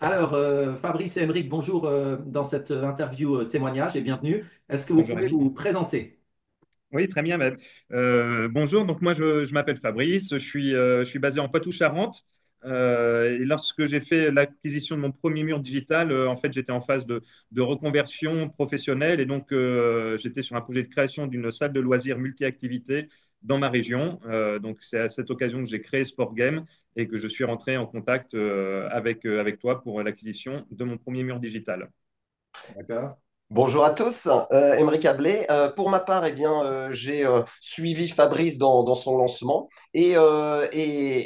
Alors, Fabrice et Émeric, bonjour dans cette interview témoignage et bienvenue. Est-ce que vous Bonjour pouvez Rémi. vous présenter? Oui, très bien. Bonjour, donc moi je m'appelle Fabrice, je suis basé en Poitou-Charentes. Et lorsque j'ai fait l'acquisition de mon premier mur digital, en fait j'étais en phase de reconversion professionnelle et donc j'étais sur un projet de création d'une salle de loisirs multi-activités dans ma région. Donc c'est à cette occasion que j'ai créé Sport Game et que je suis rentré en contact avec toi pour l'acquisition de mon premier mur digital. D'accord. Bonjour à tous, Émeric Ablé. Pour ma part, eh bien, j'ai suivi Fabrice dans son lancement et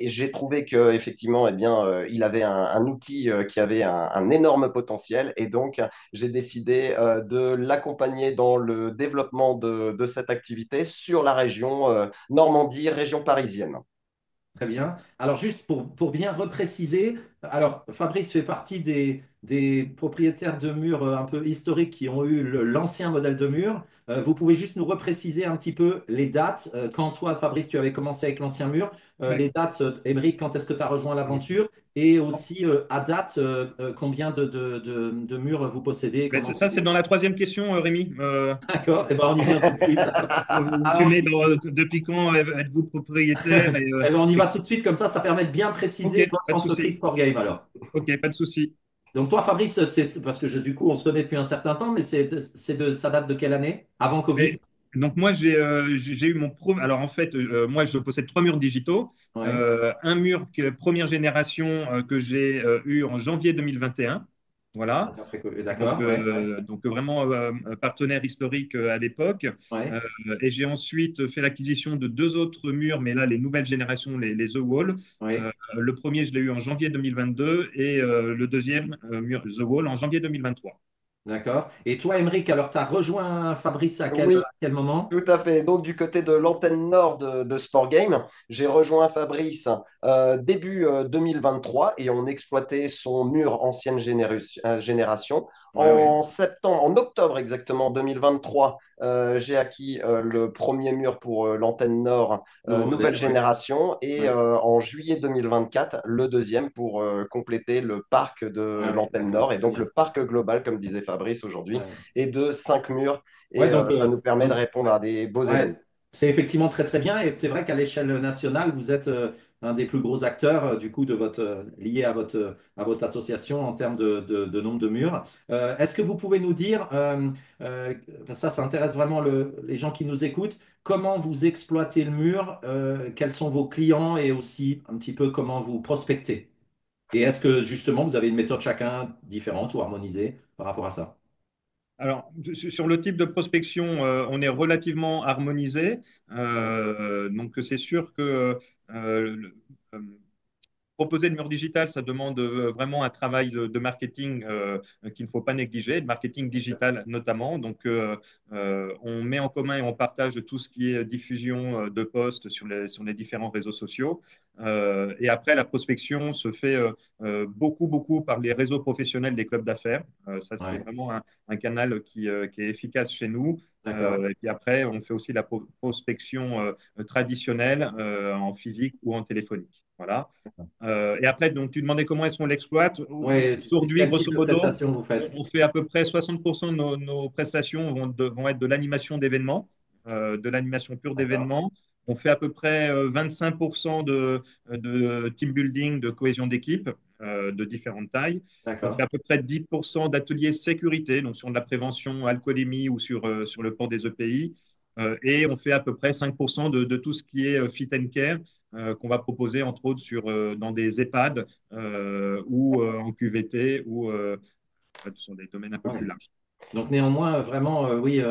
j'ai trouvé que effectivement, eh bien, il avait un outil qui avait un énorme potentiel et donc j'ai décidé de l'accompagner dans le développement de cette activité sur la région Normandie, région parisienne. Très bien. Alors, juste pour bien repréciser, alors Fabrice fait partie des propriétaires de murs un peu historiques qui ont eu l'ancien modèle de mur. Vous pouvez juste nous repréciser un petit peu les dates. Quand toi, Fabrice, tu avais commencé avec l'ancien mur, Ouais. les dates, Émeric, quand est-ce que tu as rejoint l'aventure? Et aussi, à date, combien de murs vous possédez? Mais Comment... ça, c'est dans la troisième question, Rémi. D'accord, eh ben, on y vient tout de suite. Tu Alors, mets depuis quand êtes-vous propriétaire eh ben, on y va tout de suite, comme ça permet de bien Ok, préciser votre pas de entreprise souci. Sport Game alors. Ok, pas de souci. Donc toi, Fabrice, parce que du coup, on se connaît depuis un certain temps, mais ça date de quelle année? Avant Covid? Et donc moi, j'ai eu mon premier. Alors en fait, moi, je possède trois murs digitaux. Oui. Un mur première génération que j'ai eu en janvier 2021. Voilà. D'accord, ouais, ouais, Donc vraiment partenaire historique à l'époque. ouais. Euh, et j'ai ensuite fait l'acquisition de deux autres murs, mais là, les nouvelles générations, les The Wall. Ouais. Le premier, je l'ai eu en janvier 2022 et le deuxième, mur, The Wall, en janvier 2023. D'accord. Et toi, Émeric, alors tu as rejoint Fabrice à Oui, quel moment? tout à fait. Donc, du côté de l'antenne nord de Sport Game, j'ai rejoint Fabrice début 2023 et on exploitait son mur ancienne génération. Ouais, ouais. En octobre exactement 2023, j'ai acquis le premier mur pour l'antenne nord Nouveau nouvelle modèle, ouais. génération et Ouais, en juillet 2024, le deuxième pour compléter le parc de ouais, ouais, l'antenne d'accord, nord. Et très donc, bien. le parc global, comme disait Fabrice aujourd'hui, Ouais. est de 5 murs Ouais, et ça nous permet de répondre à des beaux ouais, événements. c'est effectivement très très bien et c'est vrai qu'à l'échelle nationale, vous êtes un des plus gros acteurs du coup de votre lié à votre association en termes de nombre de murs. Est-ce que vous pouvez nous dire, parce que ça intéresse vraiment les gens qui nous écoutent, comment vous exploitez le mur, quels sont vos clients et aussi un petit peu comment vous prospectez? Et est-ce que justement vous avez une méthode chacun différente ou harmonisée par rapport à ça? Alors, sur le type de prospection, on est relativement harmonisé. Donc, c'est sûr que euh, proposer le mur digital, ça demande vraiment un travail de marketing qu'il ne faut pas négliger, de marketing digital notamment. Donc, on met en commun et on partage tout ce qui est diffusion de posts sur les différents réseaux sociaux. Et après, la prospection se fait beaucoup par les réseaux professionnels des clubs d'affaires. Ça, c'est Ouais, vraiment un canal qui est efficace chez nous. d'accord. Et puis après, on fait aussi la prospection traditionnelle en physique ou en téléphonique. Voilà. Et après, donc, tu demandais comment est-ce qu'on l'exploite. Ouais, Aujourd'hui, quel type grosso de modo, prestation vous faites? on fait à peu près 60% de nos prestations vont être de l'animation d'événements, de l'animation pure D'accord. d'événements. On fait à peu près 25% de team building, de cohésion d'équipe de différentes tailles. On fait D'accord. à peu près 10% d'ateliers sécurité, donc sur de la prévention alcoolémie ou sur le port des EPI. Et on fait à peu près 5% de tout ce qui est fit and care qu'on va proposer entre autres dans des EHPAD ou en QVT ou sur des domaines un peu plus Ouais. larges. Donc néanmoins, vraiment, oui,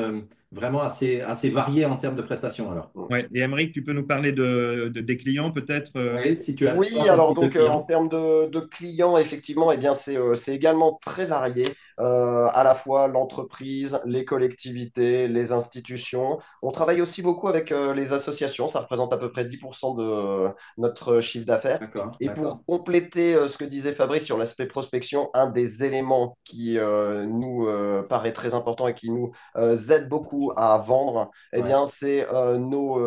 vraiment assez varié en termes de prestations alors. Ouais. Et Émeric, tu peux nous parler des clients peut-être Oui, si toi, Oui, quel alors type de donc en client? termes de clients, effectivement, eh bien c'est également très varié. À la fois l'entreprise, les collectivités, les institutions. On travaille aussi beaucoup avec les associations, ça représente à peu près 10% de notre chiffre d'affaires. D'accord, Et d'accord. pour compléter ce que disait Fabrice sur l'aspect prospection, un des éléments qui nous paraît très important et qui nous aide beaucoup surtout à vendre, eh Ouais, bien, c'est nos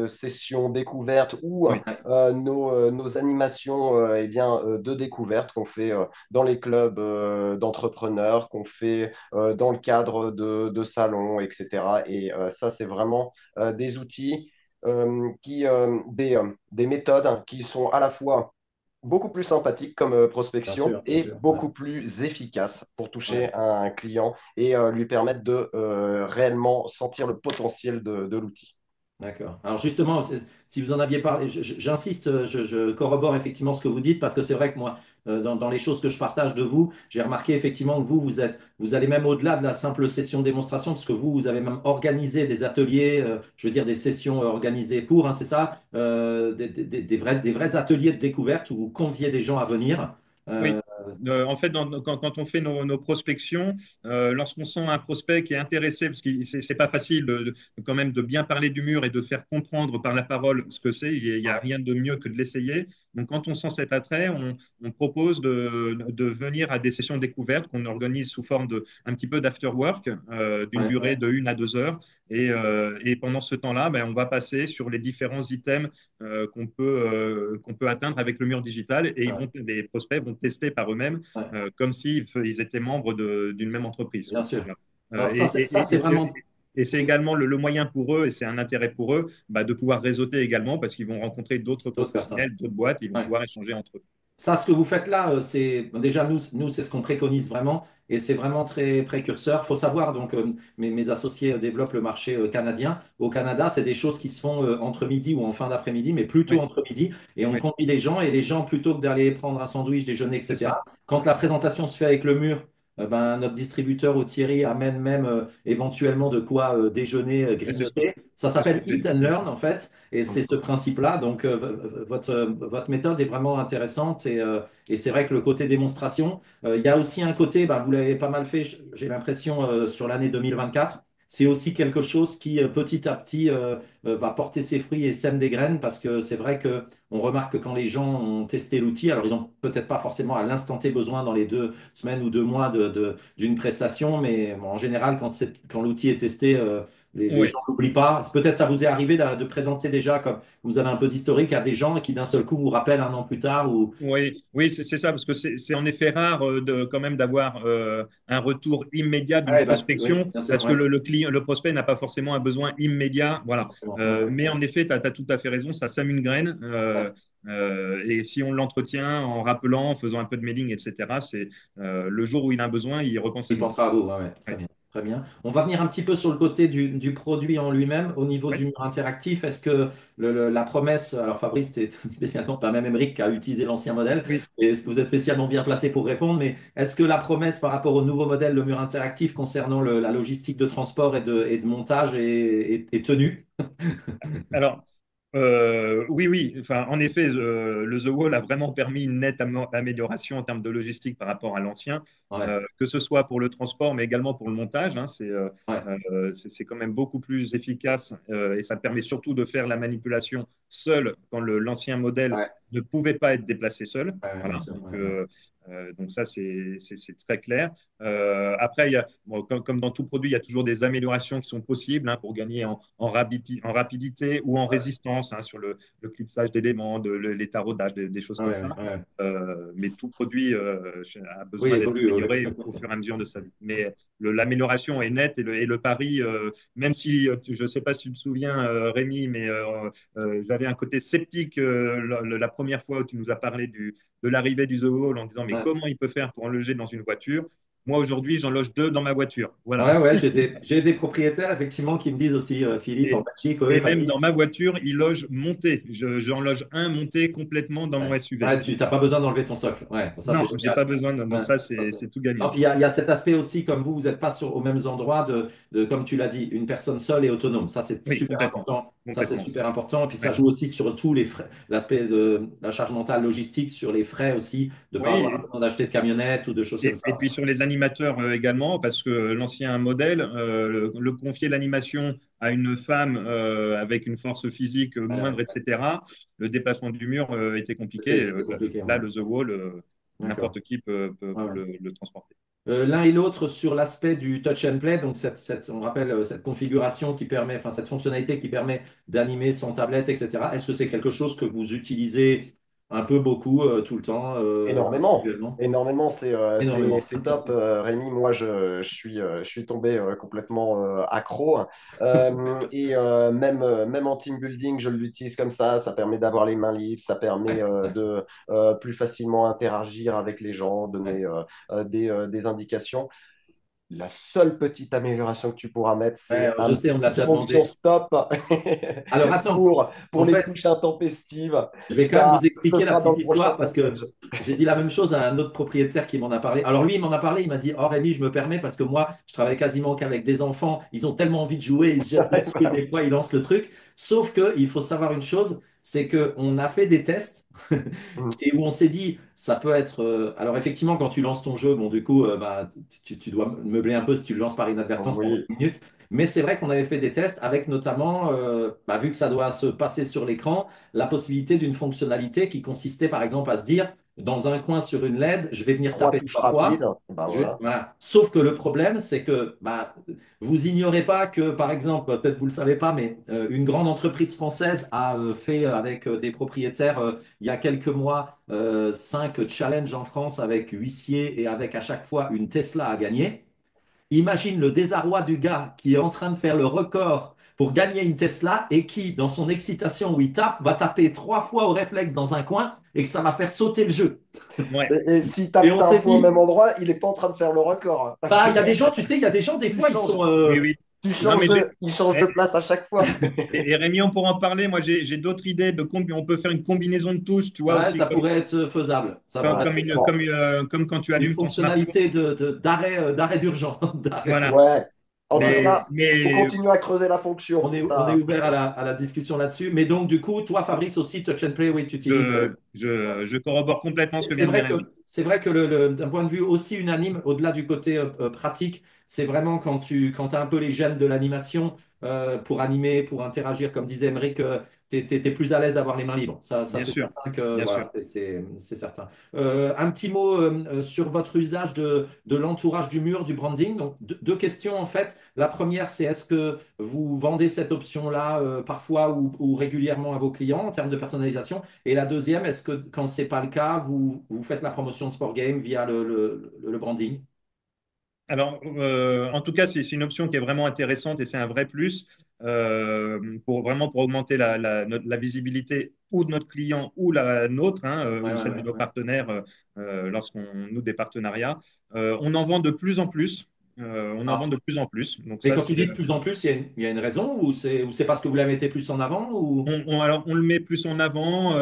sessions découvertes ou Oui, nos animations eh bien, de découverte qu'on fait dans les clubs d'entrepreneurs, qu'on fait dans le cadre de salons, etc. Et ça, c'est vraiment des outils, des méthodes qui sont à la fois beaucoup plus sympathique comme prospection bien et sûr. Ouais, beaucoup plus efficace pour toucher ouais. un client et lui permettre de réellement sentir le potentiel de l'outil. D'accord. Alors justement, si vous en aviez parlé, j'insiste, je corrobore effectivement ce que vous dites parce que c'est vrai que moi, dans les choses que je partage de vous, j'ai remarqué effectivement que vous allez même au-delà de la simple session de démonstration parce que vous avez même organisé des ateliers, je veux dire des sessions organisées pour, hein, c'est ça, des vrais ateliers de découverte où vous conviez des gens à venir. Euh, oui. En fait, quand on fait nos prospections, lorsqu'on sent un prospect qui est intéressé, parce que c'est pas facile quand même de bien parler du mur et de faire comprendre par la parole ce que c'est, il n'y a ouais, rien de mieux que de l'essayer. Donc, quand on sent cet attrait, on propose de venir à des sessions découvertes qu'on organise sous forme de un petit peu d'after work, d'une ouais, durée de 1 à 2 heures. Et pendant ce temps-là, ben, on va passer sur les différents items qu'on peut atteindre avec le mur digital et ouais, les prospects vont tester par eux-mêmes ouais, comme s'ils étaient membres d'une même entreprise, bien quoi. sûr. Voilà. Alors ça, c'est vraiment. Et c'est également le moyen pour eux, et c'est un intérêt pour eux, bah, de pouvoir réseauter également parce qu'ils vont rencontrer d'autres D'autres personnes. professionnels, d'autres boîtes, ils vont Ouais. pouvoir échanger entre eux. Ça, ce que vous faites là, c'est déjà nous, c'est ce qu'on préconise vraiment, et c'est vraiment très précurseur. Il faut savoir, donc, mes associés développent le marché canadien. Au Canada, c'est des choses qui se font entre midi ou en fin d'après-midi, mais plutôt Oui, entre midi, et on oui, convie les gens, et les gens, plutôt que d'aller prendre un sandwich, déjeuner, c'est ça. etc., quand la présentation se fait avec le mur, ben, notre distributeur ou Thierry amène même éventuellement de quoi déjeuner, Et grignoter. Ça c'est ce que s'appelle j'ai Eat dit. and Learn, en fait. Et Donc, c'est ce principe-là. Donc, votre méthode est vraiment intéressante et c'est vrai que le côté démonstration, il y a aussi un côté, ben, vous l'avez pas mal fait, j'ai l'impression, sur l'année 2024. C'est aussi quelque chose qui, petit à petit, va porter ses fruits et sème des graines parce que c'est vrai que on remarque que quand les gens ont testé l'outil, alors ils n'ont peut-être pas forcément à l'instant T besoin dans les 2 semaines ou 2 mois d'une prestation, mais bon, en général, quand l'outil est testé, les oui. gens n'oublient pas. Peut-être ça vous est arrivé de présenter déjà, comme vous avez un peu d'historique, à des gens qui d'un seul coup vous rappellent un an plus tard ou. Oui, oui, c'est ça, parce que c'est en effet rare quand même d'avoir un retour immédiat d'une Ah, ouais, bah, oui, prospection, bien sûr, parce que ouais, le client, le prospect n'a pas forcément un besoin immédiat. Voilà. forcément, ouais, Mais en effet, tu as tout à fait raison, ça sème une graine. ouais. Et si on l'entretient en rappelant, en faisant un peu de mailing, etc., c'est le jour où il a un besoin, il repense à Il nous. pensera à vous, ouais, ouais, très Ouais. bien, très bien. On va venir un petit peu sur le côté du produit en lui-même, au niveau Ouais. du mur interactif. Est-ce que la promesse, alors Fabrice, c'était spécialement, pas même Émeric qui a utilisé l'ancien modèle, Oui. et est-ce que vous êtes spécialement bien placé pour répondre, mais est-ce que la promesse par rapport au nouveau modèle, le mur interactif, concernant la logistique de transport et de montage est tenue? Alors, oui, oui. Enfin, en effet, le The Wall a vraiment permis une nette amélioration en termes de logistique par rapport à l'ancien, Ouais, que ce soit pour le transport, mais également pour le montage, hein. ouais, C'est quand même beaucoup plus efficace et ça permet surtout de faire la manipulation seul quand l'ancien modèle ouais, ne pouvait pas être déplacé seul. ouais, ouais, bien Voilà. sûr, Donc, ouais, ouais. donc ça, c'est très clair. Après, bon, comme dans tout produit, il y a toujours des améliorations qui sont possibles, hein, pour gagner en rapidité ou en Ouais, résistance, hein, sur le clipsage d'éléments, les taraudages, des choses ouais, comme ça. ouais, ouais. Mais tout produit a Oui, besoin d'être évolue, évolue. amélioré au fur et à mesure de sa vie. Mais l'amélioration est nette et le pari, même si je ne sais pas si tu te souviens, Rémi, mais j'avais un côté sceptique la première fois où tu nous as parlé de l'arrivée du The Wall en disant mais Ouais. comment il peut faire pour en loger dans une voiture? Moi aujourd'hui, j'en loge 2 dans ma voiture. Voilà. Ouais, ouais, j'ai des propriétaires effectivement qui me disent aussi, Philippe, en Et, Belgique, oui, et même vas-y. dans ma voiture, il loge monté. J'en loge un monté complètement dans mon Ouais. SUV. Ouais, tu n'as pas besoin d'enlever ton socle. Ouais, bon, ça c'est Non, j'ai génial. pas besoin. Ouais, Donc ça, ça, c'est tout non, gagnant. puis il y a cet aspect aussi, comme vous n'êtes pas aux mêmes endroits comme tu l'as dit, une personne seule et autonome. Ça, c'est Oui, super complètement. important. Ça, c'est Complètement. super important. Et puis ça Ouais. joue aussi sur tous les frais, l'aspect de la charge mentale logistique, sur les frais aussi, de ne pas avoir Oui, besoin d'acheter de camionnette ou de choses comme et ça. puis sur les animateurs également, parce que l'ancien modèle, le confier l'animation à une femme avec une force physique Ouais, ouais. moindre, etc., le déplacement du mur était compliqué. C'était compliqué. Là, Ouais. le The Wall, D'accord. n'importe qui peut Ouais, ouais. le transporter. l'un et l'autre sur l'aspect du touch and play, donc on rappelle cette configuration qui permet, enfin cette fonctionnalité qui permet d'animer sans tablette, etc. Est-ce que c'est quelque chose que vous utilisez un peu beaucoup tout le temps Énormément, actuellement? énormément, Énormément. c'est top, Rémi. Moi, je suis tombé complètement accro. Même en team building, je l'utilise comme ça permet d'avoir les mains libres, ça permet Ouais, ouais, de plus facilement interagir avec les gens, ouais. donner des indications. La seule petite amélioration que tu pourras mettre, Ouais, c'est alors je une sais, on l'a petite déjà fonction demandé. stop Alors attends, pour en les fait, touches intempestives. je vais quand même vous Ce expliquer la sera dans petite le prochain histoire parce que package. j'ai dit la même chose à un autre propriétaire qui m'en a parlé. Alors lui, il m'en a parlé, il m'a dit, oh Rémi, je me permets parce que moi, je travaille quasiment qu'avec des enfants, ils ont tellement envie de jouer, ils se jettent dessus et des fois, ils lancent le truc. Sauf qu'il faut savoir une chose, c'est qu'on a fait des tests et où on s'est dit, ça peut être... alors effectivement, quand tu lances ton jeu, bon du coup, bah, tu dois meubler un peu si tu le lances par inadvertance pendant Oui, 10 minutes. Mais c'est vrai qu'on avait fait des tests avec notamment, bah, vu que ça doit se passer sur l'écran, la possibilité d'une fonctionnalité qui consistait par exemple à se dire, dans un coin sur une LED, je vais venir trois taper touches trois rapides. fois. Ben voilà. Voilà. Sauf que le problème, c'est que bah, vous ignorez pas que, par exemple, peut-être vous le savez pas, mais une grande entreprise française a fait avec des propriétaires il y a quelques mois 5 challenges en France avec huissier et avec à chaque fois une Tesla à gagner. Imagine le désarroi du gars qui est en train de faire le record pour gagner une Tesla et qui, dans son excitation où il tape, va taper 3 fois au réflexe dans un coin et que ça va faire sauter le jeu. Ouais. Et s'il Et tape on 5 s'est fois au même dit, endroit, il n'est pas en train de faire le record. bah, il y a des gens, tu sais, il y a des gens, des Tu fois, ils changes, sont. Oui, oui. Non, mais il change de place à chaque fois. et Rémi, on pourra en parler. Moi, j'ai d'autres idées on peut faire une combinaison de touches, tu vois, Ouais, aussi, ça pourrait être faisable. Ça pourrait être faisable. comme quand tu Une allumes ton smartphone. fonctionnalité d'arrêt d'arrêt d'urgence. Voilà. Ouais. En tout Voilà. cas, il faut Mais continuer à creuser la fonction. On est ouvert à la discussion là-dessus. Mais donc, du coup, toi, Fabrice, aussi, Touch and Play, oui, tu utilises. je corrobore complètement ce que C'est vient de vrai dire que, Rémi. c'est vrai que d'un point de vue aussi unanime, au-delà du côté pratique, c'est vraiment quand tu as un peu les gènes de l'animation pour animer, pour interagir, comme disait Emeric, tu es plus à l'aise d'avoir les mains libres. Ça Bien c'est sûr, certain que bien sûr. voilà, c'est certain. Un petit mot sur votre usage de l'entourage du mur, du branding. Donc, deux questions en fait. La première, c'est est-ce que vous vendez cette option-là parfois ou régulièrement à vos clients en termes de personnalisation? Et la deuxième, est-ce que quand c'est pas le cas, vous faites la promotion de Sport Game via le branding? Alors, en tout cas, c'est une option qui est vraiment intéressante et c'est un vrai plus pour augmenter la visibilité ou de notre client ou la nôtre, hein, Ouais, ou ouais, celle de ouais, nos ouais. partenaires lorsqu'on noue des partenariats. On en vend de plus en plus. On en vend Ah. de plus en plus. Donc Mais ça, quand tu c'est dis de plus en plus, il y a une raison ou c'est parce que vous la mettez plus en avant ou... alors on le met plus en avant.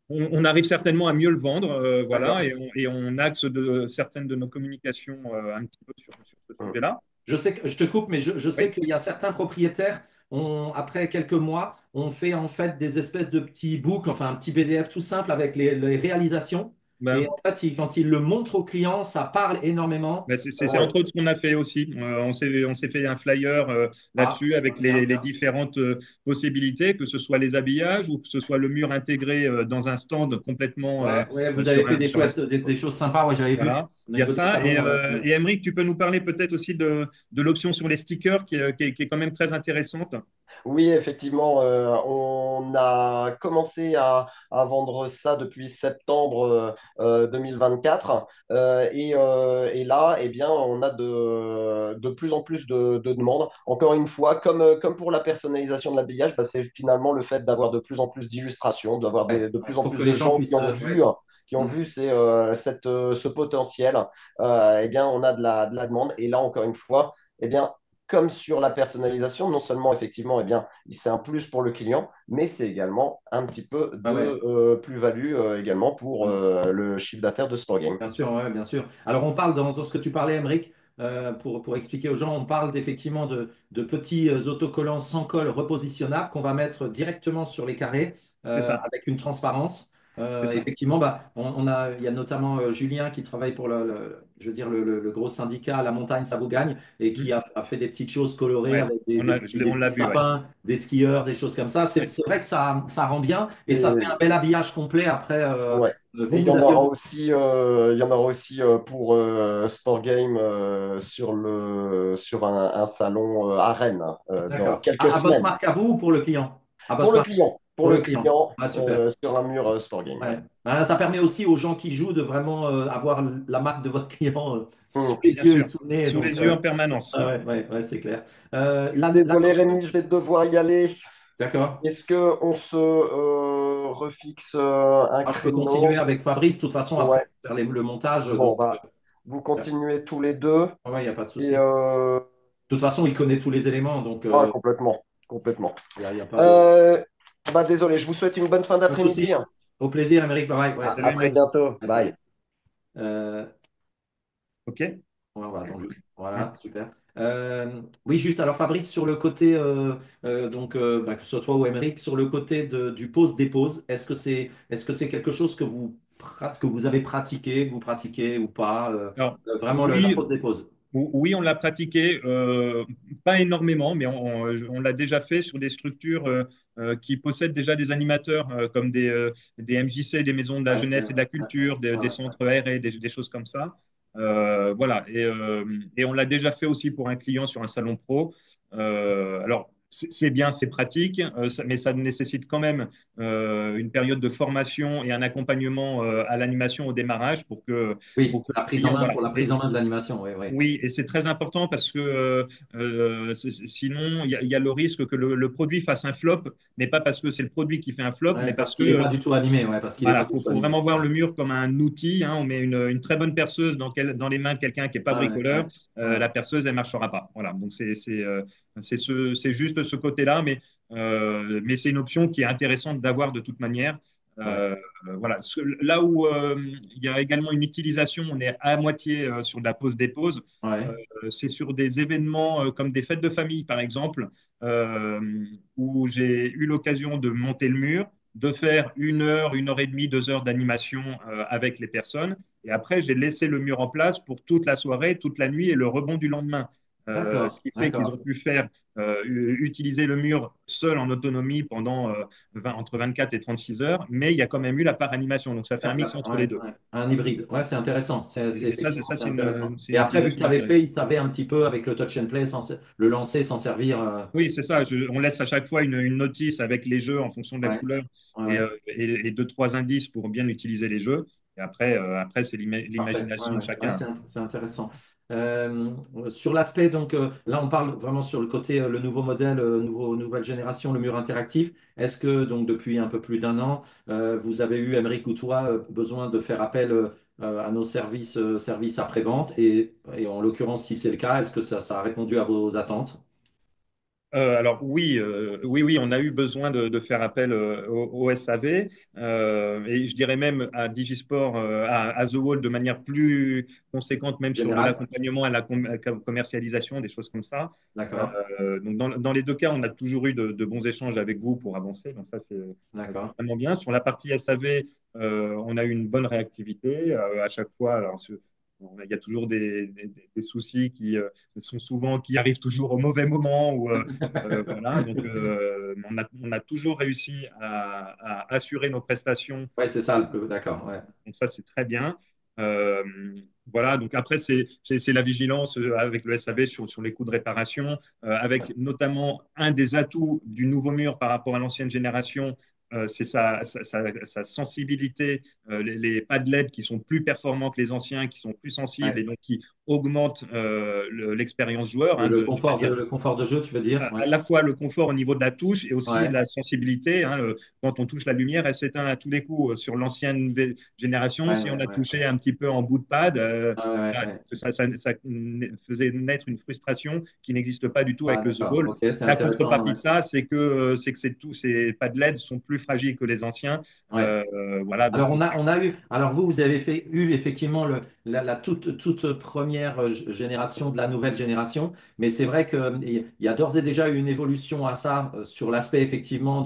On arrive certainement à mieux le vendre, voilà, D'accord. et on axe certaines de nos communications un petit peu sur ce sujet-là. Je sais que je te coupe, mais je sais Oui. qu'il y a certains propriétaires, après quelques mois, on fait en fait des espèces de petits books, enfin un petit PDF tout simple avec les réalisations. Et Ben, en fait, quand ils le montrent aux clients, ça parle énormément. ben, c'est entre autres ce qu'on a fait aussi. On s'est fait un flyer Ah, là-dessus avec bien, les bien. différentes possibilités, que ce soit les habillages ou que ce soit le mur intégré dans un stand complètement Ouais, ouais, vous avez sur fait des sur un. chouettes, des choses sympas. Ouais, j'avais vu Voilà, au il y a niveau des ça. Et, salons. euh, Ouais. et Aymeric, tu peux nous parler peut-être aussi de l'option sur les stickers qui est quand même très intéressante. Oui, effectivement, on a commencé à vendre ça depuis septembre 2024. Et là, eh bien, on a de plus en plus de demandes. Encore une fois, comme pour la personnalisation de l'habillage, bah, c'est finalement le fait d'avoir de plus en plus d'illustrations, d'avoir Ouais, de ouais, plus en pour que plus les de gens gens puissent. Ouais. qui ont Mm. vu ce potentiel. Eh bien, on a de la demande. Et là, encore une fois, eh bien, comme sur la personnalisation, non seulement effectivement, eh bien, c'est un plus pour le client, mais c'est également un petit peu Ah de ouais. plus-value également pour Mm. le chiffre d'affaires de Sport Game. Bien sûr, ouais, bien sûr. Alors, on parle dans ce que tu parlais, Emeric, pour expliquer aux gens, on parle effectivement de petits autocollants sans colle repositionnables qu'on va mettre directement sur les carrés C'est ça. avec une transparence. C'est ça. Effectivement, bah, il y a notamment Julien qui travaille pour je veux dire, le gros syndicat La Montagne, ça vous gagne, et qui Hmm. a fait des petites choses colorées Ouais, avec des on l'a petits vu, ouais. sapins, des skieurs, des choses comme ça. Ouais. C'est vrai que ça rend bien et ça fait un Et bel habillage complet. Après, ouais. Et vous, vous aviez. il y en aura aussi pour Sport Game sur un salon à Rennes dans D'accord. quelques À votre semaines. marque à vous ou pour le client? À votre marque. Pour Pour le le client. client Ah, super. sur un mur Sport Game. Ouais. Ouais. Ça permet aussi aux gens qui jouent de vraiment avoir la marque de votre client sous Hmm. les Bien yeux et sûr. sous le nez. Sous Donc, les yeux en permanence. ouais, ouais, ouais, c'est clair. La Désolé notion. Rémi, je vais devoir y aller. D'accord. Est-ce que on se refixe un Ah, je peux continuer créneau? avec Fabrice. De toute façon, après, Ouais. faire le montage. Bon, Donc, bah, vous continuez tous les deux. ouais, il n'y a pas de Et souci. De toute façon, il connaît tous les éléments. Donc, ah, complètement, complètement. il y a pas de, Euh, Bah, désolé, je vous souhaite une bonne fin pas de d'après-midi. souci. Au plaisir, Amérique. Bye bye. Ouais, À salut, à très Amérique. bientôt. Ouais, Bye. salut. Euh, OK? Ouais, on va attendre juste. Hmm. Voilà, super. Oui, juste alors Fabrice, sur le côté, bah, que ce soit toi ou Émeric, sur le côté du pose-dépose, est-ce que c'est quelque chose que vous avez pratiqué, que vous pratiquez ou pas Alors, vraiment la oui, pose-dépose. oui, on l'a pratiqué, pas énormément, mais on l'a déjà fait sur des structures qui possèdent déjà des animateurs comme des MJC, des maisons de la Ouais, ouais, jeunesse et de la culture, ouais, des ouais, centres aérés, des choses comme ça. Voilà, et on l'a déjà fait aussi pour un client sur un salon pro. Alors, c'est bien, c'est pratique, mais ça nécessite quand même une période de formation et un accompagnement à l'animation au démarrage oui, pour que la le prise en client, main voilà. pour la prise en main de l'animation, oui, oui. Oui, et c'est très important parce que sinon, il y a le risque que le produit fasse un flop, mais pas parce que c'est le produit qui fait un flop, Ouais, mais parce parce que qu'il n'est pas du tout animé, ouais, parce qu'il n'est pas voilà, du tout faut animé. vraiment voir le mur comme un outil, hein. On met une très bonne perceuse dans les mains de quelqu'un qui n'est pas Ouais, ouais, bricoleur, ouais, la perceuse, elle ne marchera pas. Voilà, donc c'est juste ce côté-là, mais c'est une option qui est intéressante d'avoir de toute manière. ouais, Euh, voilà. Là où il y a également une utilisation, on est à moitié sur de la pause-dépose. ouais, C'est sur des événements comme des fêtes de famille, par exemple, euh, où j'ai eu l'occasion de monter le mur, de faire 1 heure et demie, 2 heures d'animation avec les personnes. Et après, j'ai laissé le mur en place pour toute la soirée, toute la nuit et le rebond du lendemain. Ce d'accord, qui fait qu'ils ont d'accord. pu faire utiliser le mur seul en autonomie pendant entre 24 et 36 heures, mais il y a quand même eu la part animation. Donc ça fait un mix D'accord, entre ouais, les deux. ouais. Un hybride. Ouais, c'est intéressant. C'est Et ça, effectivement c'est c'est intéressant. c'est Et une après, vu que tu utilisation avais fait, intéressante. il savait un petit peu avec le touch and play, le lancer, s'en servir. Oui, c'est ça. On laisse à chaque fois une notice avec les jeux en fonction de la Ouais, couleur ouais, ouais. et deux, trois indices pour bien utiliser les jeux. Et après c'est Parfait. Ouais, l'imagination de ouais. Ouais, chacun. c'est intéressant. Sur l'aspect, donc là, on parle vraiment sur le côté, le nouveau modèle, nouvelle génération, le mur interactif. Est-ce que, donc, depuis un peu plus d'un an, vous avez eu, Émeric ou toi, besoin de faire appel à nos services après-vente? Et en l'occurrence, si c'est le cas, est-ce que ça a répondu à vos attentes? Alors oui, oui, on a eu besoin de faire appel au SAV et je dirais même à Digisport, à The Wall de manière plus conséquente, même sur de Général? l'accompagnement à la commercialisation, des choses comme ça. D'accord, Donc dans les deux cas, on a toujours eu de bons échanges avec vous pour avancer. Donc ça, c'est d'accord. vraiment bien. Sur la partie SAV, on a eu une bonne réactivité à chaque fois. Alors, il y a toujours des soucis qui arrivent toujours au mauvais moment voilà, donc on a toujours réussi à assurer nos prestations. Ouais, c'est ça, d'accord, ouais. Donc ça, c'est très bien. Euh, voilà, donc après, c'est la vigilance avec le SAV sur les coûts de réparation, Ouais, avec notamment un des atouts du nouveau mur par rapport à l'ancienne génération, c'est sa sensibilité, les pads LED qui sont plus performants que les anciens, qui sont plus sensibles ouais. et donc qui augmentent l'expérience joueur, hein, de manière Le confort de jeu, tu veux dire? Ouais, à la fois le confort au niveau de la touche et aussi ouais, la sensibilité, hein. Quand on touche la lumière, elle s'éteint à tous les coups. Sur l'ancienne génération, ouais, si on ouais, a ouais, touché un petit peu en bout de pad, ouais, ouais, voilà, ouais. ça faisait naître une frustration qui n'existe pas du tout Ah, avec le The d'accord, Ball. ok, c'est La intéressant, contrepartie ouais. de ça, c'est que ces pads LED sont plus plus fragiles que les anciens. Ouais. Voilà, donc Alors, on a eu, alors vous avez eu effectivement la toute première génération de la nouvelle génération, mais c'est vrai qu'il y a d'ores et déjà eu une évolution à ça sur l'aspect effectivement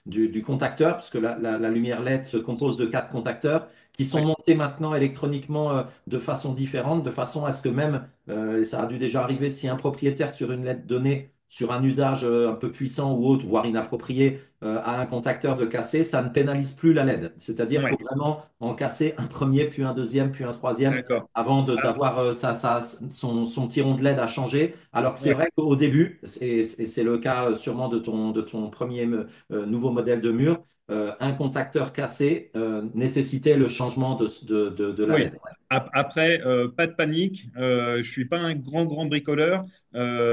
du contacteur, puisque la lumière LED se compose de quatre contacteurs qui sont oui, montés maintenant électroniquement de façon différente, de façon à ce que même, et ça a dû déjà arriver, si un propriétaire sur une LED donnée, sur un usage un peu puissant ou autre, voire inapproprié, à un contacteur de casser, ça ne pénalise plus la LED. C'est-à-dire qu'il ouais, faut vraiment en casser un premier, puis un deuxième, puis un troisième, d'accord. avant Alors, d'avoir son tiron de LED à changer. Alors que c'est ouais. vrai qu'au début, et c'est le cas sûrement de ton premier nouveau modèle de mur, un contacteur cassé nécessitait le changement de la Oui. LED. Après, pas de panique. Je suis pas un grand bricoleur,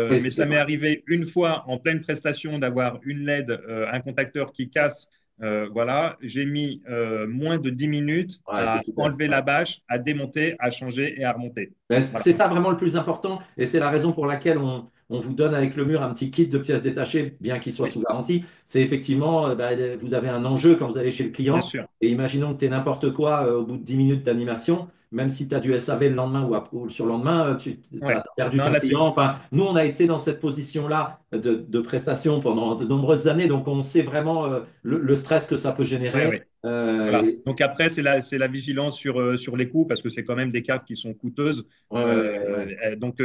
Oui, mais c'était ça m'est vrai. arrivé une fois en pleine prestation d'avoir une LED, un contacteur qui casse. Voilà, j'ai mis moins de 10 minutes Ouais, c'est à super. enlever Ouais. la bâche, à démonter, à changer et à remonter. Ben, Voilà. c'est ça vraiment le plus important et c'est la raison pour laquelle on vous donne avec le mur un petit kit de pièces détachées, bien qu'il soit Oui, sous garantie. C'est effectivement, ben, vous avez un enjeu quand vous allez chez le bien client sûr. et imaginons que tu es n'importe quoi au bout de 10 minutes d'animation, même si tu as du SAV le lendemain ou le surlendemain, tu Ouais. as perdu Non, ton là, client. Enfin, nous, on a été dans cette position-là de prestation pendant de nombreuses années, donc on sait vraiment le stress que ça peut ouais, générer. ouais. Voilà. Et- Donc après, c'est la vigilance sur les coûts parce que c'est quand même des cartes qui sont coûteuses. ouais, ouais, ouais, ouais. Donc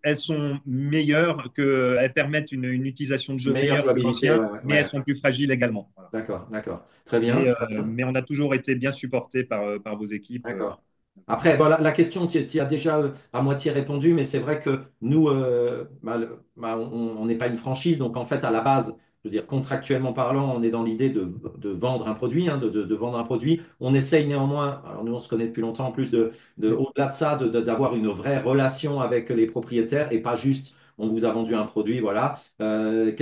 elles sont meilleures elles permettent une utilisation de jeu Meilleure meilleure que jouabilité, l'ancien, ouais, ouais, mais ouais. elles sont plus fragiles également. Voilà. D'accord, d'accord. Très bien, Mais, très bien. mais on a toujours été bien supporté par vos équipes. D'accord. Après, voilà, la question, tu y as déjà à moitié répondu, mais c'est vrai que nous, on n'est pas une franchise, donc en fait, à la base, je veux dire, contractuellement parlant, on est dans l'idée de vendre un produit, hein, de vendre un produit. On essaye néanmoins, alors nous, on se connaît depuis longtemps, en plus au-delà de ça, d'avoir une vraie relation avec les propriétaires et pas juste, on vous a vendu un produit, voilà. Ben,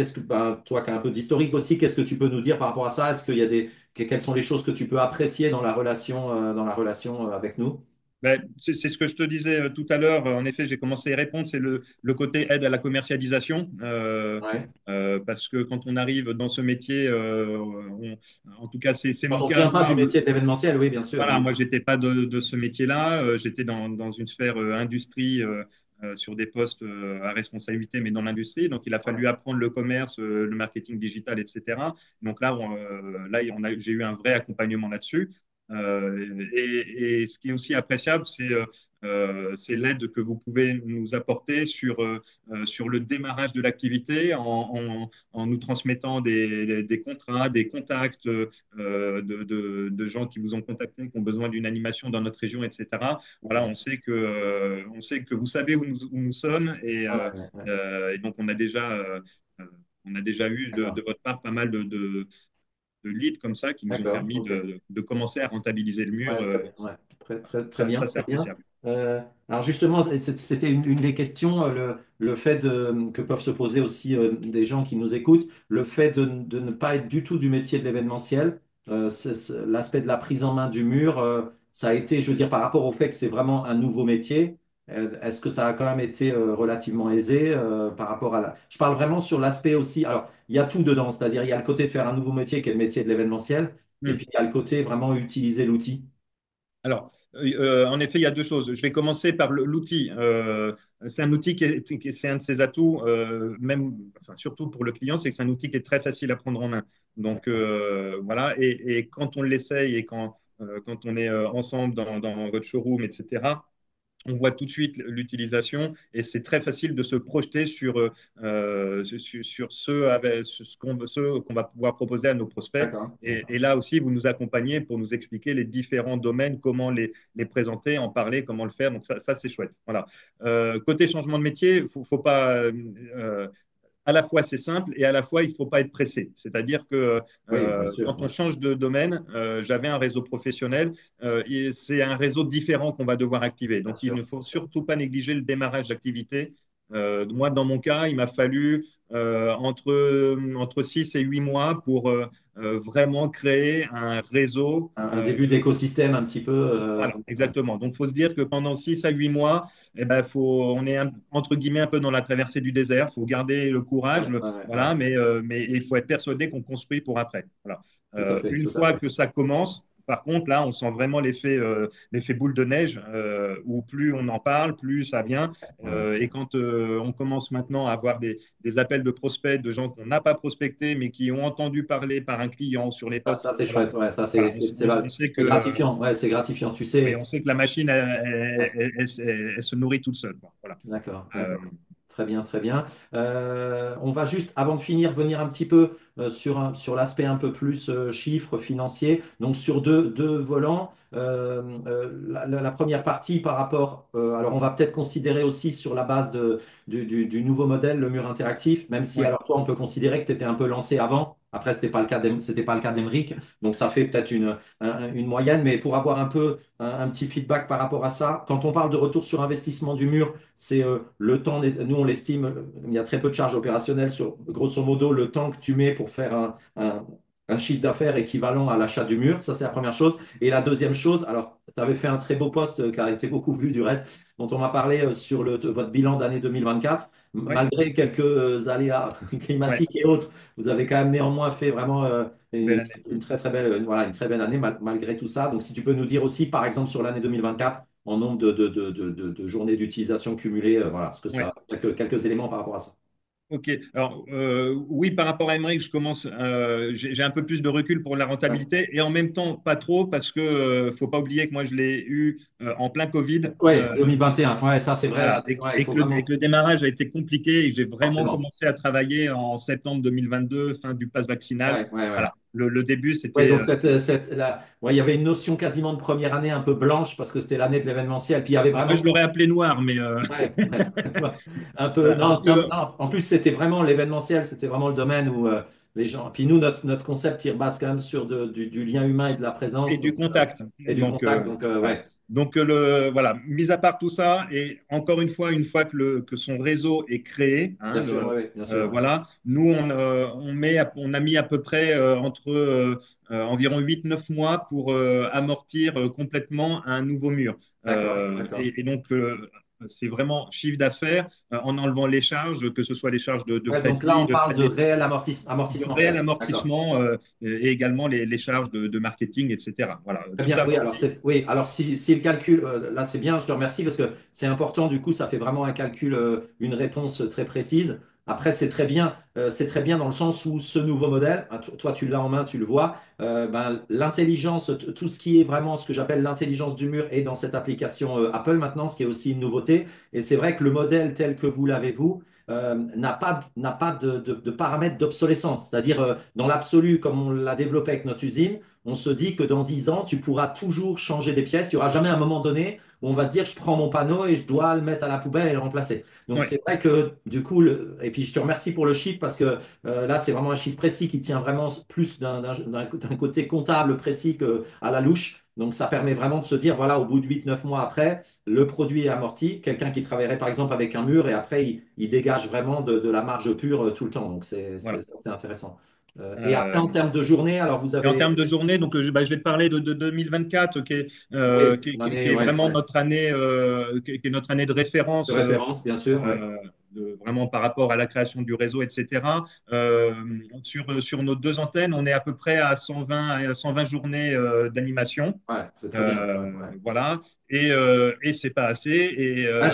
toi qui as un peu d'historique aussi, qu'est-ce que tu peux nous dire par rapport à ça? Est-ce qu'il y a quelles sont les choses que tu peux apprécier dans la relation avec nous? Ben, c'est ce que je te disais tout à l'heure. En effet, j'ai commencé à y répondre. C'est le côté aide à la commercialisation. Ouais. Parce que quand on arrive dans ce métier, en tout cas, c'est mon On ne cas à vient pas moi. du métier de l'événementiel, oui, bien sûr. Voilà, Oui. moi, j'étais pas de ce métier-là. J'étais dans une sphère industrie sur des postes à responsabilité, mais dans l'industrie. Donc, il a Ouais. fallu apprendre le commerce, le marketing digital, etc. Donc là, j'ai eu un vrai accompagnement là-dessus. Et ce qui est aussi appréciable, c'est l'aide que vous pouvez nous apporter sur le démarrage de l'activité en nous transmettant des contrats, des contacts de gens qui vous ont contacté, qui ont besoin d'une animation dans notre région, etc. Voilà, Ouais. on sait que vous savez où nous sommes Ouais, ouais, ouais. et donc on a déjà eu de D'accord. votre part pas mal de leads comme ça qui nous ont D'accord. permis OK. de commencer à rentabiliser le mur. Ouais, très bien. Ouais. Très bien, Ça, c'est très bien. appréciable. Alors justement, c'était une des questions, le fait que peuvent se poser aussi des gens qui nous écoutent, le fait de ne pas être du tout du métier de l'événementiel, l'aspect de la prise en main du mur, ça a été, je veux dire, par rapport au fait que c'est vraiment un nouveau métier, est-ce que ça a quand même été relativement aisé par rapport à la... Je parle vraiment sur l'aspect aussi, alors il y a tout dedans, c'est-à-dire il y a le côté de faire un nouveau métier qui est le métier de l'événementiel, et Hmm. puis il y a le côté vraiment utiliser l'outil. Alors, en effet, il y a deux choses. Je vais commencer par l'outil. C'est un outil c'est un de ses atouts, enfin, surtout pour le client, c'est que c'est un outil qui est très facile à prendre en main. Donc, voilà. Et quand on l'essaye et quand on est ensemble dans votre showroom, etc., on voit tout de suite l'utilisation et c'est très facile de se projeter sur ce qu'on va pouvoir proposer à nos prospects. D'accord, Et d'accord. là aussi, vous nous accompagnez pour nous expliquer les différents domaines, comment les présenter, en parler, comment le faire. Donc ça c'est chouette. Voilà. Côté changement de métier, faut pas à la fois c'est simple et à la fois il ne faut pas être pressé. C'est-à-dire que Oui, bien sûr. quand on Ouais. change de domaine, j'avais un réseau professionnel et c'est un réseau différent qu'on va devoir activer. Bien Donc il sûr, ne faut bien sûr. surtout pas négliger le démarrage d'activité Moi, dans mon cas, il m'a fallu entre 6 et 8 mois pour vraiment créer un réseau. Un début d'écosystème un petit peu. Voilà, exactement. Donc, il faut se dire que pendant 6 à 8 mois, eh ben, on est entre guillemets un peu dans la traversée du désert. Il faut garder le Ouais, courage, ouais, ouais. voilà, mais il faut être persuadé qu'on construit pour après. Voilà. Tout à fait, Une tout à fois fait. que ça commence, par contre, là, on sent vraiment l'effet boule de neige, où plus on en parle, plus ça vient. Ouais. Et quand on commence maintenant à avoir des appels de prospects, de gens qu'on n'a pas prospectés, mais qui ont entendu parler par un client sur les Ça, postes, ça, c'est voilà, chouette. Ouais, ça, voilà, on sait c'est que gratifiant. Ouais, c'est gratifiant. Tu oui, sais. on sait que la machine, elle se nourrit toute seule, quoi. Voilà. D'accord, Euh, d'accord. Très bien, très bien. On va juste, avant de finir, venir un petit peu sur l'aspect un peu plus chiffres financiers. Donc, sur deux volants. La première partie par rapport, alors on va peut-être considérer aussi sur la base du nouveau modèle, le mur interactif, même si ouais. alors toi, on peut considérer que tu étais un peu lancé avant. Après, c'était pas le cas d'Emeric. Donc, ça fait peut-être une moyenne, mais pour avoir un peu un petit feedback par rapport à ça, quand on parle de retour sur investissement du mur, c'est le temps, nous on l'estime, il y a très peu de charges opérationnelles sur grosso modo le temps que tu mets pour faire un chiffre d'affaires équivalent à l'achat du mur. Ça, c'est la première chose. Et la deuxième chose, alors tu avais fait un très beau post qui a été beaucoup vu du reste, dont on m'a parlé sur votre bilan d'année 2024. Ouais, Malgré quelques aléas ouais, climatiques et autres, vous avez quand même néanmoins fait vraiment belle année. une très très belle, voilà, une très belle année malgré tout ça. Donc si tu peux nous dire aussi, par exemple, sur l'année 2024, en nombre de journées d'utilisation cumulées, voilà, parce que Ouais. ça, quelques éléments par rapport à ça. Ok. Alors, oui, par rapport à Emmerich, j'ai un peu plus de recul pour la Ouais, rentabilité et en même temps, pas trop parce que faut pas oublier que moi, je l'ai eu en plein Covid. ouais, 2021, ouais, ça c'est vrai, Voilà, ouais, il faut et que le vraiment, démarrage a été compliqué et que j'ai vraiment forcément. commencé à travailler en septembre 2022, fin du pass vaccinal. Ouais, ouais, ouais. Voilà, le début, Ouais, c'était donc ouais, il y avait une notion quasiment de première année un peu blanche parce que c'était l'année de l'événementiel. Puis il y avait moi, je vraiment l'aurais appelé noir, mais ouais, ouais. Un peu. voilà. Non, non, non. En plus, c'était vraiment l'événementiel, c'était vraiment le domaine où les gens. Puis nous, notre concept, il base quand même sur du lien humain et de la Et présence du contact. et du Donc, contact. Donc, voilà. ouais, Donc voilà, mis à part tout ça, et encore une fois que son réseau est créé, bien hein, sûr, ouais, ouais, bien sûr. Ouais. voilà, nous, on a mis à peu près environ 8 9 mois pour amortir complètement un nouveau mur. D'accord, d'accord. Et donc, c'est vraiment chiffre d'affaires en enlevant les charges, que ce soit les charges de Ouais, frais de donc là, vie, on de parle frais de de réel de amortissement réel réel. D'accord. amortissement et également les charges de marketing, etc. Voilà, Très tout bien, oui, alors, amorti. oui, alors si le calcul, là c'est bien, je te remercie parce que c'est important, du coup, ça fait vraiment un calcul, une réponse très précise. Après, c'est très bien dans le sens où ce nouveau modèle, toi tu l'as en main, tu le vois, ben, l'intelligence, tout ce qui est vraiment ce que j'appelle l'intelligence du mur est dans cette application Apple maintenant, ce qui est aussi une nouveauté. Et c'est vrai que le modèle tel que vous l'avez, vous, n'a pas de paramètres d'obsolescence. C'est-à-dire, dans l'absolu, comme on l'a développé avec notre usine, on se dit que dans 10 ans, tu pourras toujours changer des pièces. Il n'y aura jamais un moment donné où on va se dire, je prends mon panneau et je dois le mettre à la poubelle et le remplacer. Donc Ouais. c'est vrai que du coup, et puis je te remercie pour le chiffre parce que là, c'est vraiment un chiffre précis qui tient vraiment plus d'un côté comptable précis qu'à la louche. Donc ça permet vraiment de se dire, voilà, au bout de 8 9 mois après, le produit est amorti. Quelqu'un qui travaillerait par exemple avec un mur et après, il dégage vraiment de la marge pure tout le temps. Donc Voilà. c'est intéressant. Et après, en Euh, termes de journée, alors vous et en avez... termes de journée, donc je vais te parler de 2024, Oui, l'année, qui est ouais, vraiment ouais. notre année, qui est notre année de De référence, référence, bien sûr, ouais. vraiment par rapport à la création du réseau, etc. Sur nos deux antennes, on est à peu près à 120 journées d'animation. Ouais, c'est très bien. Ouais, ouais. Voilà. Et c'est pas assez. Et Ah,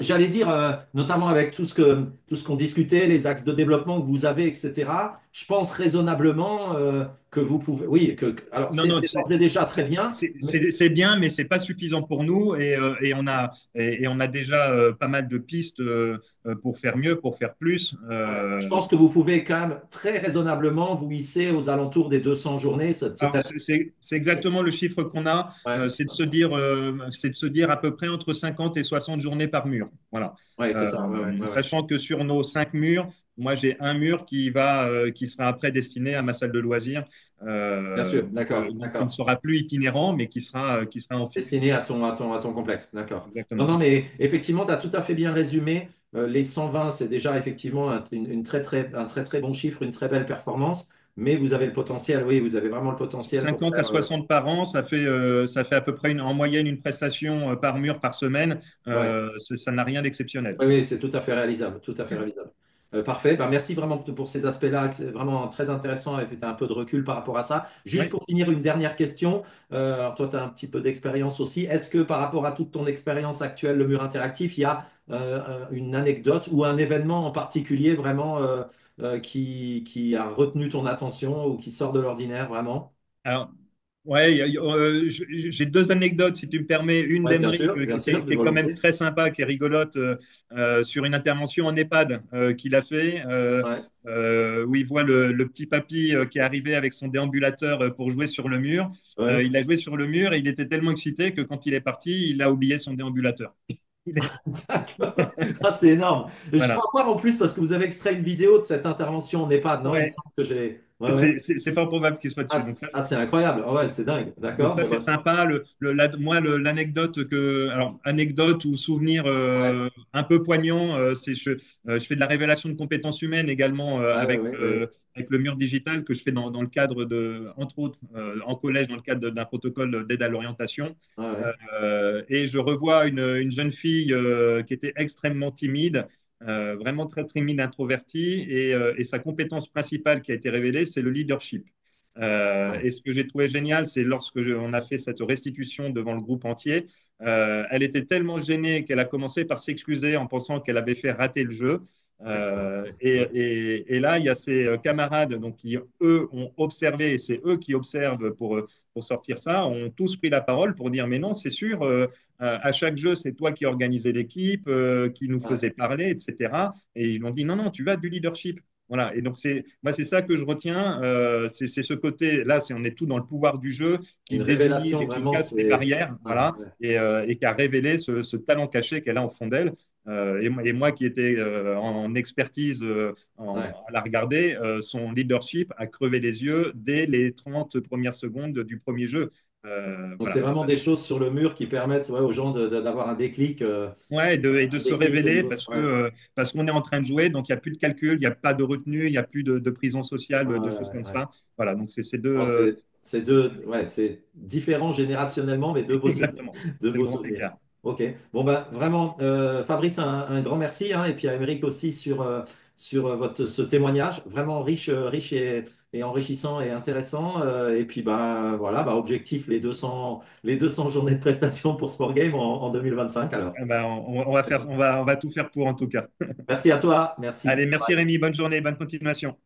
j'allais dire, notamment avec tout ce qu'on discutait, les axes de développement que vous avez, etc. Je pense raisonnablement que vous pouvez. Oui, alors non, non, d'ores et déjà très bien, mais c'est bien, mais c'est pas suffisant pour nous et on a déjà pas mal de pistes pour faire mieux, pour faire plus. ouais, je pense que vous pouvez quand même très raisonnablement vous hisser aux alentours des 200 journées. Alors, Peut-être. c'est exactement le chiffre qu'on a, Ouais, c'est de se dire à peu près entre 50 et 60 journées par mur. Voilà. ouais, c'est ça. Ouais, ouais, ouais, ouais. Sachant que sur nos 5 murs, moi j'ai un mur qui sera après destiné à ma salle de loisirs, Bien sûr, d'accord, donc qui ne d'accord. sera plus itinérant, mais qui sera en fixe. Destiné à ton complexe, d'accord. Non, Exactement. non, mais effectivement, tu as tout à fait bien résumé. Les 120, c'est déjà effectivement un très très bon chiffre, une très belle performance, mais vous avez le potentiel, oui, vous avez vraiment le potentiel pour 50 à faire. 60 par an, ça fait à peu près en moyenne une prestation par mur par semaine. Ouais. Ça n'a rien d'exceptionnel. Oui, oui, c'est tout à fait réalisable, tout à fait réalisable. Parfait. Ben, merci vraiment pour ces aspects-là, c'est vraiment très intéressant et puis tu as un peu de recul par rapport à ça. Juste Oui. pour finir, une dernière question. Alors toi, tu as un petit peu d'expérience aussi. Est-ce que par rapport à toute ton expérience actuelle, le mur interactif, il y a une anecdote ou un événement en particulier vraiment qui a retenu ton attention ou qui sort de l'ordinaire vraiment? Alors, ouais, j'ai deux anecdotes, si tu me permets. Une Oui, d'Emeric bien sûr, qui est quand même volontiers. très sympa, qui est rigolote, sur une intervention en EHPAD qu'il a fait, Ouais, où il voit le petit papy qui est arrivé avec son déambulateur pour jouer sur le mur. ouais. Il a joué sur le mur et il était tellement excité que quand il est parti, il a oublié son déambulateur. Il est- D'accord. Ah, c'est énorme. Et je Voilà. crois voir en plus, parce que vous avez extrait une vidéo de cette intervention en EHPAD, non? Il me Ouais, semble que j'ai. Ouais, ouais. c'est fort probable qu'il soit Ah, dessus. c'est incroyable. Ah ouais, c'est dingue. Donc D'accord. ça, Bon, c'est bah, sympa. Moi, l'anecdote alors anecdote ou souvenir ouais, un peu poignant, je fais de la révélation de compétences humaines également ouais, ouais, ouais, avec le mur digital que je fais dans le cadre entre autres, en collège, dans le cadre d'un protocole d'aide à l'orientation. ouais, ouais. Et je revois une jeune fille qui était extrêmement timide. Vraiment très timide, introvertie, et sa compétence principale qui a été révélée, c'est le leadership. Ouais. Et ce que j'ai trouvé génial, c'est on a fait cette restitution devant le groupe entier, elle était tellement gênée qu'elle a commencé par s'excuser en pensant qu'elle avait fait rater le jeu. D'accord. Et là, il y a ses camarades donc, qui, eux, ont observé, et c'est eux qui observent pour sortir ça, ont tous pris la parole pour dire, mais non, c'est sûr, à chaque jeu, c'est toi qui organisais l'équipe, qui nous Ouais. faisait parler, etc. Et ils m'ont dit, non, non, tu vas du leadership. Voilà. Et donc, moi, c'est ça que je retiens. C'est ce côté, là, on est tout dans le pouvoir du jeu qui Une désunit révélation, et qui vraiment, casse les barrières. ouais, Voilà. ouais. Et qui a révélé ce talent caché qu'elle a au fond d'elle. Et moi qui étais en expertise Ouais. à la regarder, son leadership a crevé les yeux dès les 30 premières secondes du premier jeu. Donc, c'est Voilà. vraiment des choses sur le mur qui permettent ouais, aux gens d'avoir Ouais, et de un se déclic au révéler niveau. Ouais, parce qu'on est en train de jouer, donc il n'y a plus de calcul, il n'y a pas de retenue, il n'y a plus de prison sociale, ouais, de choses comme ouais. ça. Voilà, donc c'est ces Bon, deux. c'est deux, ouais, c'est différent générationnellement, mais deux beaux souvenirs. Exactement, Deux c'est le beaux grand souvenirs. écart. Ok. Bon, ben, vraiment, Fabrice, un grand merci, hein, et puis à Émeric aussi sur ce témoignage, vraiment riche, riche et enrichissant et intéressant. Et puis, ben, voilà, bah, objectif, les 200 journées de prestation pour Sport Game en 2025, alors. Eh ben, on va tout faire pour en tout cas. Merci à toi. Merci. Allez, merci Rémi, bonne journée, bonne continuation.